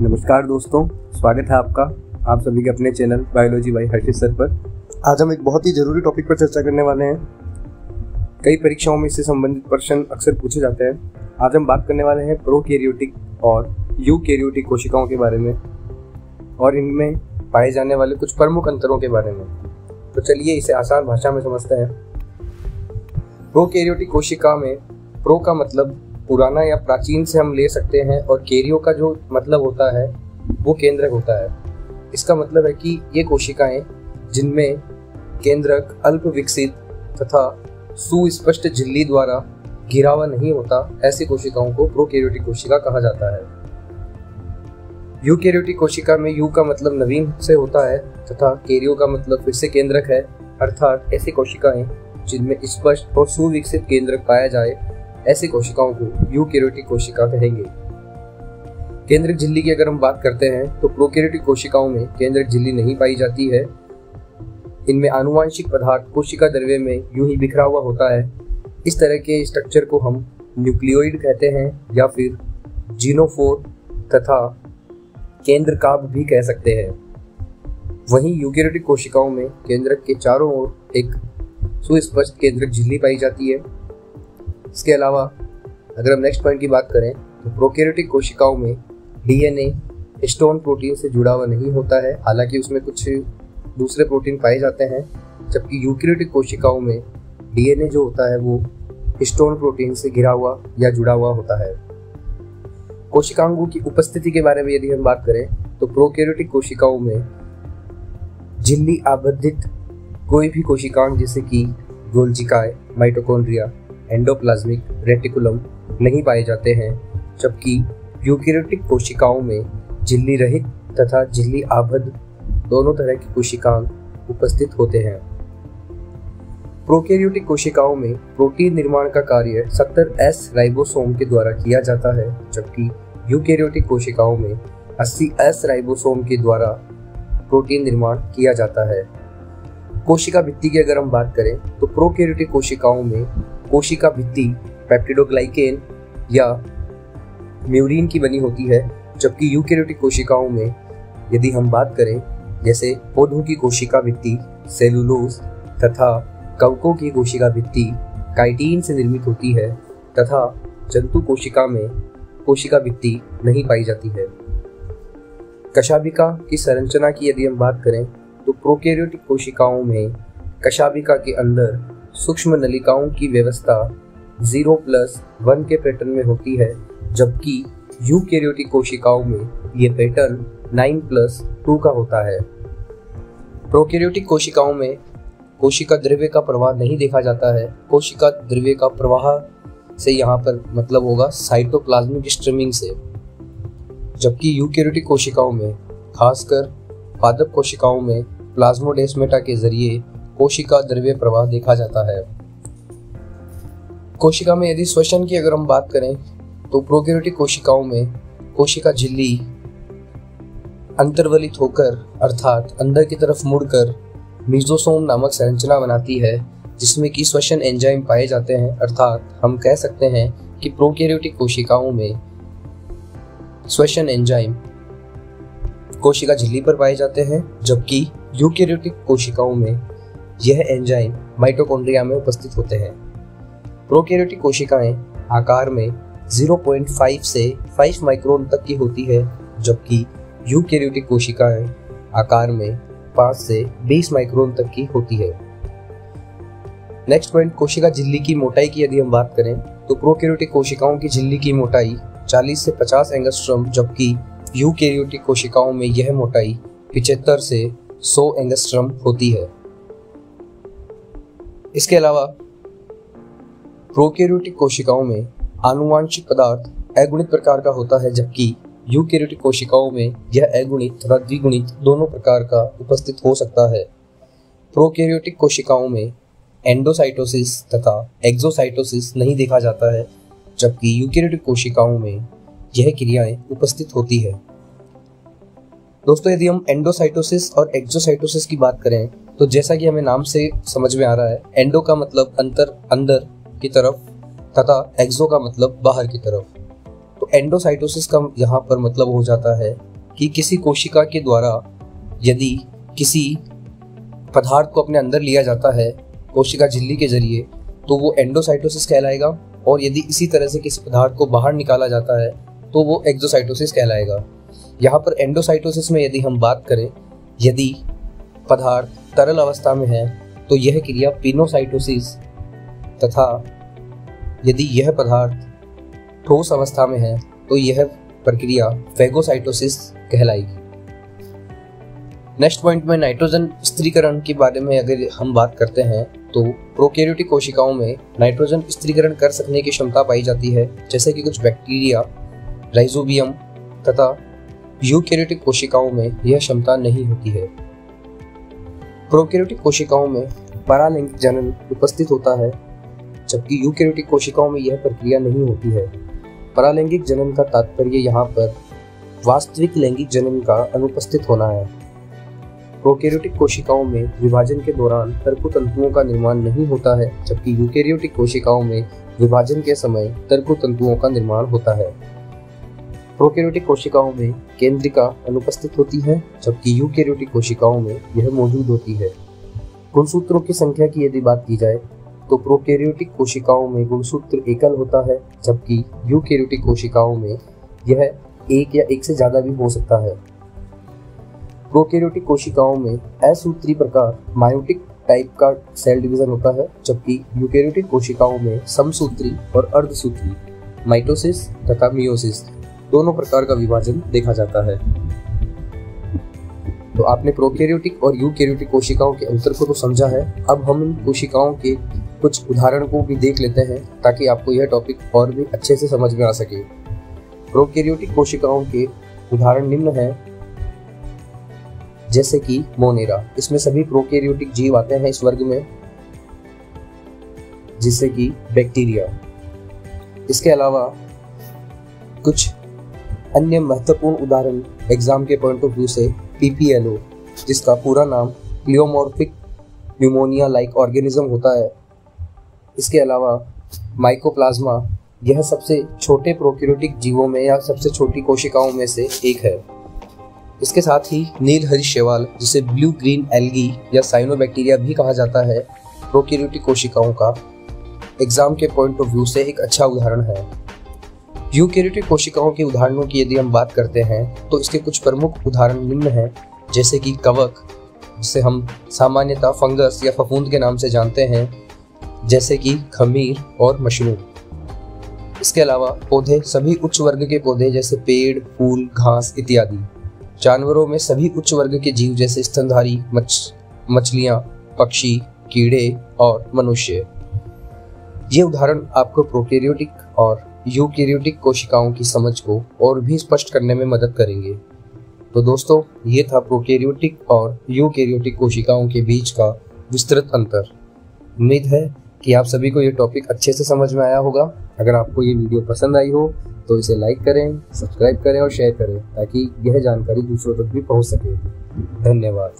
नमस्कार दोस्तों, स्वागत है आपका आप सभी के अपने channel biology by Harshit sir पर। आज हम एक बहुत ही जरूरी टॉपिक पर चर्चा करने वाले हैं। कई परीक्षाओं में इससे संबंधित प्रश्न अक्सर पूछे जाते हैं। आज हम बात करने वाले हैं प्रोकैरियोटिक और यूकैरियोटिक कोशिकाओं के बारे में और इनमें पाए जाने वाले कुछ प्रमुख अंतरों के बारे में। तो चलिए इसे आसान भाषा में समझते हैं। प्रोकैरियोटिक कोशिका में प्रो का मतलब पुराना या प्राचीन से हम ले सकते हैं और कैरियो का जो मतलब होता है वो केंद्रक होता है। इसका मतलब है कि ये कोशिकाएं जिनमें केंद्रक अल्प विकसित तथा सुस्पष्ट झिल्ली द्वारा घिरा हुआ नहीं होता, ऐसी कोशिकाओं को प्रोकैरियोटिक कोशिका कहा जाता है। यूकैरियोटिक कोशिका में यू का मतलब नवीन से होता है तथा कैरियो का मतलब फिर से केंद्रक है, अर्थात ऐसी कोशिकाएं जिनमें स्पष्ट और सुविकसित केंद्रक पाया जाए, ऐसी कोशिकाओं को यूकैरियोटिक कोशिका कहेंगे। केंद्रक झिल्ली की अगर हम बात करते हैं तो प्रोकैरियोटिक कोशिकाओं में केंद्रक झिल्ली नहीं पाई जाती है। इनमें आनुवांशिक पदार्थ कोशिका द्रव्य में यूं ही बिखरा हुआ होता है। इस तरह के स्ट्रक्चर को हम न्यूक्लियोइड कहते हैं या फिर जीनोफोर तथा केंद्रकाभ भी कह सकते हैं। वहीं यूकैरियोटिक कोशिकाओं में केंद्रक के चारों ओर एक सुस्पष्ट केंद्रक झिल्ली पाई जाती है। इसके अलावा अगर हम नेक्स्ट पॉइंट की बात करें तो प्रोकैरियोटिक कोशिकाओं में डीएनए हिस्टोन प्रोटीन से जुड़ा हुआ नहीं होता है, हालांकि उसमें कुछ दूसरे प्रोटीन पाए जाते हैं, जबकि यूकैरियोटिक कोशिकाओं में डीएनए जो होता है वो हिस्टोन प्रोटीन से घिरा हुआ या जुड़ा हुआ होता है। कोशिकांगों की उपस्थिति के बारे में यदि हम बात करें तो प्रोकैरियोटिक कोशिकाओं में झिल्ली आबद्धित कोई भी कोशिकांग जैसे कि गोल्जिकाए, माइटोकॉन्ड्रिया, एंडोप्लाज्मिक रेटिकुलम नहीं पाए जाते हैं, जबकि यूकैरियोटिक कोशिकाओं में झिल्ली रहित तथा झिल्ली आबद्ध दोनों तरह के कोशिकांग उपस्थित होते हैं। प्रोकैरियोटिक कोशिकाओं में प्रोटीन निर्माण का कार्य 70S राइबोसोम के द्वारा किया जाता है, जबकि यूकैरियोटिक कोशिकाओं में 80S राइबोसोम के द्वारा प्रोटीन निर्माण किया जाता है। कोशिका भित्ति की अगर हम बात करें तो प्रोकैरियोटिक कोशिकाओं में कोशिका भित्ति पेप्टिडोग्लाइकेन या म्यूरिन की बनी होती है, जबकि यूकैरियोटिक कोशिकाओं में यदि हम बात करें जैसे पौधों की कोशिका भित्ति सेलुलोज तथा कवकों की कोशिका भित्ति काइटिन से निर्मित होती है तथा जंतु कोशिका में कोशिका भित्ति नहीं पाई जाती है। कशाभिका की संरचना की यदि हम बात करें तो प्रोकैरियोटिक कोशिकाओं में कशाभिका के अंदर सूक्ष्म नलिकाओं की व्यवस्था 0+1 के पैटर्न में होती है, जबकि यूकैरियोटिक कोशिकाओं में ये पैटर्न 9+2 का होता है। प्रोकैरियोटिक कोशिकाओं में कोशिका द्रव्य का प्रवाह नहीं देखा जाता है। कोशिका द्रव्य का प्रवाह से यहाँ पर मतलब होगा साइटोप्लाज्मिक स्ट्रीमिंग से, जबकि यूकैरियोटिक कोशिकाओं में खासकर पादप कोशिकाओं में प्लाज्मोडेस्माटा के जरिए कोशिका द्रव्य प्रवाह देखा जाता है। कोशिका में यदि श्वसन की अगर हम बात करें तो प्रोकैरियोटिक कोशिकाओं में कोशिका झिल्ली अंतर्वलित होकर अर्थात अंदर की तरफ मुड़कर मीजोसोम नामक संरचना बनाती है, जिसमें कि श्वसन एंजाइम पाए जाते हैं। अर्थात हम कह सकते हैं कि प्रोकैरियोटिक कोशिकाओं में श्वसन एंजाइम कोशिका झिल्ली पर पाए जाते हैं, जबकि यूकैरियोटिक कोशिकाओं में यह एंजाइम माइटोकॉन्ड्रिया में उपस्थित होते हैं। प्रोकैरियोटिक कोशिकाएं आकार में 0.5 से 5 माइक्रोन तक की होती है, जबकि यूकैरियोटिक कोशिकाएं आकार में 5 से 20 माइक्रोन तक की होती है। नेक्स्ट पॉइंट, कोशिका झिल्ली की मोटाई की यदि हम बात करें तो प्रोकैरियोटिक कोशिकाओं की झिल्ली की मोटाई 40 से 50 एंगस्ट्रॉम, जबकि यूकैरियोटिक कोशिकाओं में यह मोटाई 75 से 100 एंगस्ट्रॉम होती है। इसके अलावा प्रोकैरियोटिक कोशिकाओं में आनुवांशिक पदार्थ अगुणित प्रकार का होता है, जबकि यूकैरियोटिक कोशिकाओं में यह अगुणित तथा द्विगुणित दोनों प्रकार का उपस्थित हो सकता है। प्रोकैरियोटिक कोशिकाओं में एंडोसाइटोसिस तथा एक्सोसाइटोसिस नहीं देखा जाता है, जबकि यूकैरियोटिक कोशिकाओं में यह क्रियाएं उपस्थित होती है। दोस्तों, यदि हम एंडोसाइटोसिस और एक्सोसाइटोसिस की बात करें तो जैसा कि हमें नाम से समझ में आ रहा है, एंडो का मतलब अंदर की तरफ तथा एक्सो का मतलब बाहर की तरफ। तो एंडोसाइटोसिस का यहाँ पर मतलब हो जाता है कि किसी कोशिका के द्वारा यदि किसी पदार्थ को अपने अंदर लिया जाता है कोशिका झिल्ली के जरिए तो वो एंडोसाइटोसिस कहलाएगा, और यदि इसी तरह से किसी पदार्थ को बाहर निकाला जाता है तो वो एक्सोसाइटोसिस कहलाएगा। यहाँ पर एंडोसाइटोसिस में यदि हम बात करें, यदि पदार्थ तरल अवस्था में है तो यह क्रिया पिनोसाइटोसिस, तथा यदि यह पदार्थ ठोस अवस्था में है तो यह प्रक्रिया फैगोसाइटोसिस कहलाएगी। नेक्स्ट पॉइंट में नाइट्रोजन स्थिरीकरण के बारे में अगर हम बात करते हैं तो प्रोकैरियोटिक कोशिकाओं में नाइट्रोजन स्थिरीकरण कर सकने की क्षमता पाई जाती है, जैसे कि कुछ बैक्टीरिया, राइजोबियम, तथा यूकैरियोटिक कोशिकाओं में यह क्षमता नहीं होती है। प्रोकैरियोटिक कोशिकाओं में परालैंगिक जनन उपस्थित होता है, जबकि यूकैरियोटिक कोशिकाओं में यह प्रक्रिया नहीं होती है। परालैंगिक जनन का तात्पर्य यहाँ पर वास्तविक लैंगिक जनन का अनुपस्थित होना है। प्रोकैरियोटिक कोशिकाओं में विभाजन के दौरान तर्कतंतुओं का निर्माण नहीं होता है, जबकि यूकैरियोटिक कोशिकाओं में विभाजन के समय तर्कतंतुओं का निर्माण होता है। प्रोकैरियोटिक कोशिकाओं में केंद्रिका अनुपस्थित होती है, जबकि यूकैरियोटिक कोशिकाओं में यह मौजूद होती है। गुणसूत्रों की संख्या की यदि बात की जाए तो प्रोकैरियोटिक कोशिकाओं में गुणसूत्र एकल होता है, जबकि यूकैरियोटिक कोशिकाओं में यह एक या एक से ज्यादा भी हो सकता है। प्रोकैरियोटिक कोशिकाओं में असूत्री प्रकार मायोटिक टाइप का सेल डिवीजन होता है, जबकि यूकैरियोटिक कोशिकाओं में समसूत्री और अर्धसूत्री माइटोसिस तथा मियोसिस दोनों प्रकार का विभाजन देखा जाता है। तो आपने प्रोकैरियोटिक और यूकैरियोटिक कोशिकाओं के अंतर को तो समझा है। अब हम इन कोशिकाओं के कुछ उदाहरण को भी देख लेते हैं ताकि आपको यह टॉपिक और भी अच्छे से समझ में आ सके। प्रोकैरियोटिक कोशिकाओं के उदाहरण निम्न हैं, जैसे कि मोनेरा। इसमें सभी प्रोकैरियोटिक जीव आते हैं इस वर्ग में, जिससे कि बैक्टीरिया। इसके अलावा कुछ अन्य महत्वपूर्ण उदाहरण एग्जाम के पॉइंट ऑफ व्यू से PPLO, जिसका पूरा नाम प्लियोमॉर्फिक न्यूमोनिया लाइक ऑर्गेनिज्म होता है। इसके अलावा माइकोप्लाज्मा, यह सबसे छोटे प्रोकैरियोटिक जीवों में या सबसे छोटी कोशिकाओं में से एक है। इसके साथ ही नील हरी शैवाल, जिसे ब्लू ग्रीन एल्गी या साइनोबैक्टीरिया भी कहा जाता है, प्रोकैरियोटिक कोशिकाओं का एग्जाम के पॉइंट ऑफ व्यू से एक अच्छा उदाहरण है। यूकैरियोटिक कोशिकाओं के उदाहरणों की यदि हम बात करते हैं तो इसके कुछ प्रमुख उदाहरण निम्न हैं, जैसे कि कवक, जिसे हम सामान्यतः फंगस या फफूंद के नाम से जानते हैं, जैसे कि खमीर और मशरूम। इसके अलावा पौधे, सभी उच्च वर्ग के पौधे जैसे पेड़, फूल, घास इत्यादि। जानवरों में सभी उच्च वर्ग के जीव जैसे स्तनधारी, मछलियाँ, पक्षी, कीड़े और मनुष्य। ये उदाहरण आपको प्रोकैरियोटिक और यूकैरियोटिक कोशिकाओं की समझ को और भी स्पष्ट करने में मदद करेंगे। तो दोस्तों, ये था प्रोकैरियोटिक और यूकैरियोटिक कोशिकाओं के बीच का विस्तृत अंतर। उम्मीद है कि आप सभी को ये टॉपिक अच्छे से समझ में आया होगा। अगर आपको ये वीडियो पसंद आई हो तो इसे लाइक करें, सब्सक्राइब करें और शेयर करें ताकि यह जानकारी दूसरों तक भी पहुंच सके। धन्यवाद।